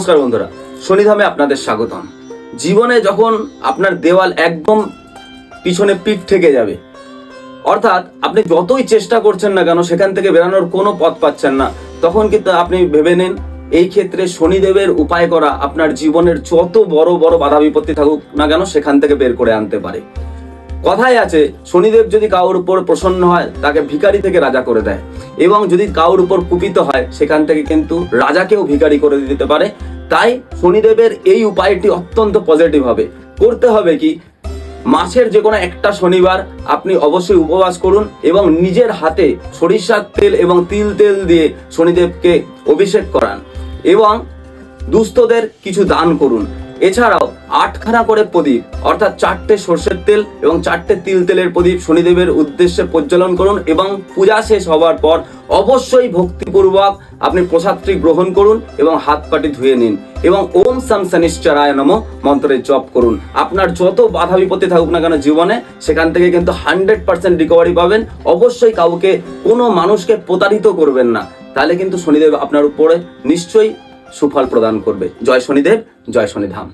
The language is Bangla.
নমস্কার বন্ধুরা, শনিধামে আপনাদের স্বাগতম। জীবনে যখন আপনার দেওয়াল একদম পিছনে পিঠ থেকে যাবে, অর্থাৎ আপনি যতই চেষ্টা করছেন না কেন সেখান থেকে বেরানোর কোনো পথ পাচ্ছেন না, তখন কিন্তু আপনি ভেবে নিন এই ক্ষেত্রে শনিদেবের উপায় করা আপনার জীবনের যত বড় বড় বাধা বিপত্তি থাকুক না কেন সেখান থেকে বের করে আনতে পারে। কথায় আছে, শনিদেব যদি কারোর উপর প্রসন্ন হয় তাকে ভিখারি থেকে রাজা করে দেয়, এবং যদি কারোর উপর কুপিত হয় সেখান থেকে কিন্তু রাজাকেও ভিখারি করে দিতে পারে। তাই শনিদেবের এই উপায়টি অত্যন্ত পজিটিভ হবে। করতে হবে কি, মাসের যে কোনো একটা শনিবার আপনি অবশ্যই উপবাস করুন এবং নিজের হাতে সরিষার তেল এবং তিল তেল দিয়ে শনিদেবকে অভিষেক করান এবং দুস্থদের কিছু দান করুন। এছাড়াও 8খানা করে প্রদীপ, অর্থাৎ 4টে সর্ষের তেল এবং 4টে তিল তেলের প্রদীপ শনিদেবের উদ্দেশ্যে প্রজ্বলন করুন এবং পূজা শেষ হওয়ার পর অবশ্যই ভক্তিপূর্বক আপনি প্রসাদটি গ্রহণ করুন এবং হাত পাটি ধুয়ে নিন এবং ওম সাম শনিশ্চরায় নমঃ মন্ত্রের জপ করুন। আপনার যত বাধা বিপত্তি থাকুক না কেন জীবনে, সেখান থেকে কিন্তু 100% রিকভারি পাবেন। অবশ্যই কাউকে, কোনো মানুষকে প্রতারিত করবেন না, তাহলে কিন্তু শনিদেব আপনার উপরে নিশ্চয়ই সুফল প্রদান করবে। জয় শনিদেব, জয় শনিধাম।